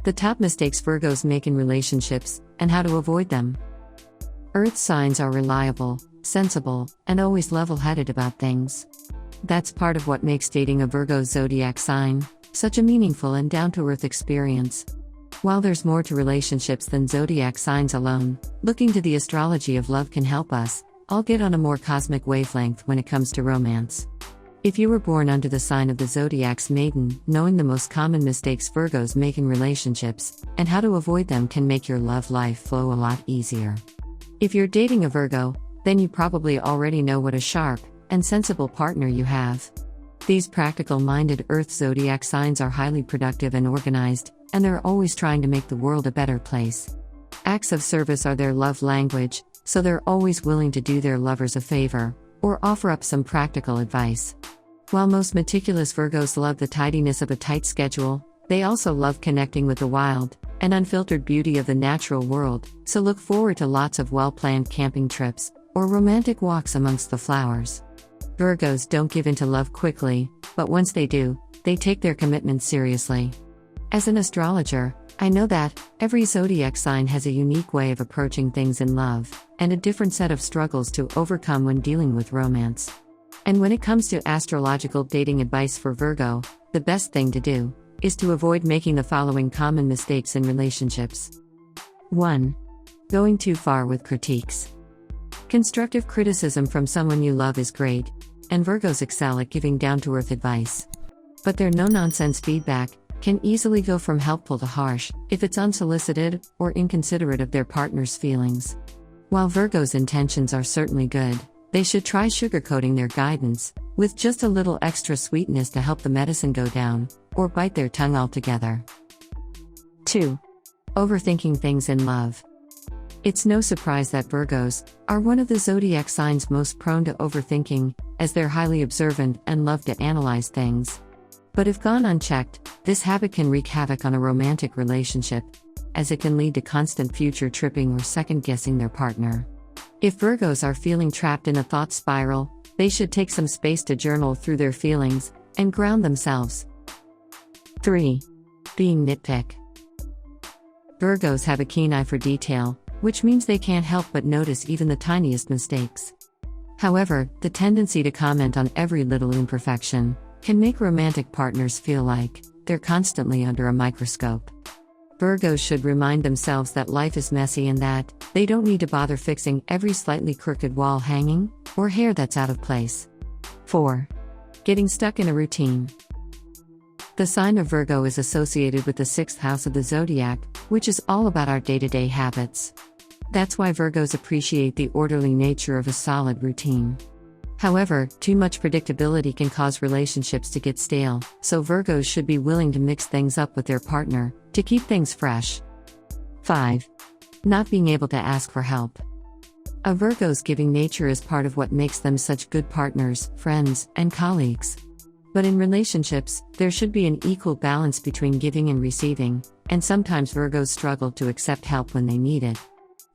The top mistakes Virgos make in relationships, and how to avoid them. Earth signs are reliable, sensible, and always level-headed about things. That's part of what makes dating a Virgo zodiac sign such a meaningful and down-to-earth experience. While there's more to relationships than zodiac signs alone, looking to the astrology of love can help us all get on a more cosmic wavelength when it comes to romance. If you were born under the sign of the zodiac's maiden, knowing the most common mistakes Virgos make in relationships and how to avoid them can make your love life flow a lot easier. If you're dating a Virgo, then you probably already know what a sharp and sensible partner you have. These practical-minded Earth zodiac signs are highly productive and organized, and they're always trying to make the world a better place. Acts of service are their love language, so they're always willing to do their lovers a favor or offer up some practical advice. While most meticulous Virgos love the tidiness of a tight schedule, they also love connecting with the wild and unfiltered beauty of the natural world, so look forward to lots of well-planned camping trips or romantic walks amongst the flowers. Virgos don't give in to love quickly, but once they do, they take their commitment seriously. As an astrologer, I know that every zodiac sign has a unique way of approaching things in love, and a different set of struggles to overcome when dealing with romance. And when it comes to astrological dating advice for Virgo, the best thing to do is to avoid making the following common mistakes in relationships. 1. Going too far with critiques. Constructive criticism from someone you love is great, and Virgos excel at giving down-to-earth advice. But their no-nonsense feedback can easily go from helpful to harsh if it's unsolicited or inconsiderate of their partner's feelings. While Virgos' intentions are certainly good, they should try sugarcoating their guidance with just a little extra sweetness to help the medicine go down, or bite their tongue altogether. 2. Overthinking things in love. It's no surprise that Virgos are one of the zodiac signs most prone to overthinking, as they're highly observant and love to analyze things. But if gone unchecked, this habit can wreak havoc on a romantic relationship, as it can lead to constant future tripping or second-guessing their partner. If Virgos are feeling trapped in a thought spiral, they should take some space to journal through their feelings and ground themselves. 3. Being nitpick. Virgos have a keen eye for detail, which means they can't help but notice even the tiniest mistakes. However, the tendency to comment on every little imperfection can make romantic partners feel like they're constantly under a microscope. Virgos should remind themselves that life is messy and that they don't need to bother fixing every slightly crooked wall hanging or hair that's out of place. 4. Getting stuck in a routine. The sign of Virgo is associated with the 6th house of the zodiac, which is all about our day-to-day habits. That's why Virgos appreciate the orderly nature of a solid routine. However, too much predictability can cause relationships to get stale, so Virgos should be willing to mix things up with their partner to keep things fresh. 5. Not being able to ask for help. A Virgo's giving nature is part of what makes them such good partners, friends, and colleagues. But in relationships, there should be an equal balance between giving and receiving, and sometimes Virgos struggle to accept help when they need it.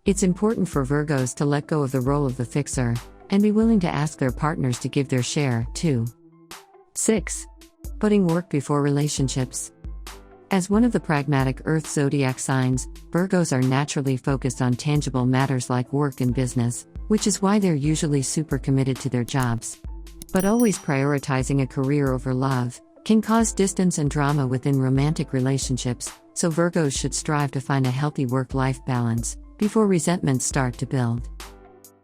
It's important for Virgos to let go of the role of the fixer and be willing to ask their partners to give their share, too. 6. Putting work before relationships. As one of the pragmatic Earth zodiac signs, Virgos are naturally focused on tangible matters like work and business, which is why they're usually super committed to their jobs. But always prioritizing a career over love can cause distance and drama within romantic relationships, so Virgos should strive to find a healthy work-life balance before resentments start to build.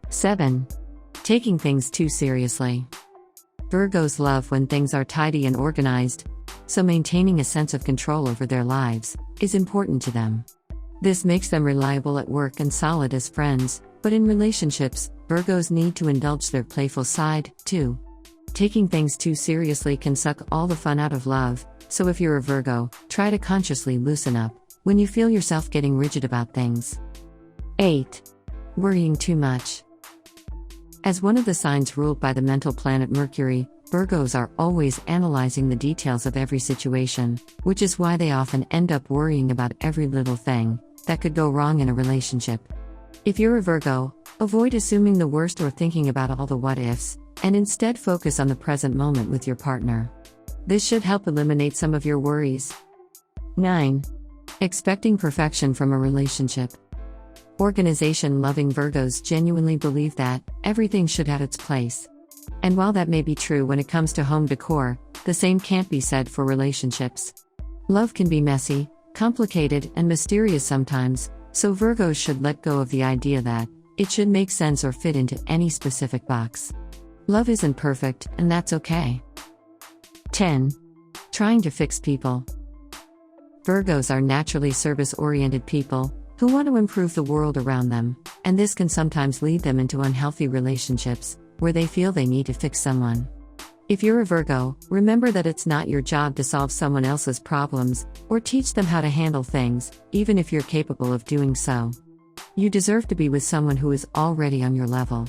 7. Taking things too seriously. Virgos love when things are tidy and organized, so maintaining a sense of control over their lives is important to them. This makes them reliable at work and solid as friends, but in relationships, Virgos need to indulge their playful side, too. Taking things too seriously can suck all the fun out of love, so if you're a Virgo, try to consciously loosen up when you feel yourself getting rigid about things. 8. Worrying too much. As one of the signs ruled by the mental planet Mercury, Virgos are always analyzing the details of every situation, which is why they often end up worrying about every little thing that could go wrong in a relationship. If you're a Virgo, avoid assuming the worst or thinking about all the what-ifs, and instead focus on the present moment with your partner. This should help eliminate some of your worries. 9. Expecting perfection from a relationship. Organization-loving Virgos genuinely believe that everything should have its place. And while that may be true when it comes to home decor, the same can't be said for relationships. Love can be messy, complicated, and mysterious sometimes, so Virgos should let go of the idea that it should make sense or fit into any specific box. Love isn't perfect, and that's okay. 10. Trying to fix people. Virgos are naturally service-oriented people who want to improve the world around them, and this can sometimes lead them into unhealthy relationships where they feel they need to fix someone. If you're a Virgo, remember that it's not your job to solve someone else's problems or teach them how to handle things, even if you're capable of doing so. You deserve to be with someone who is already on your level.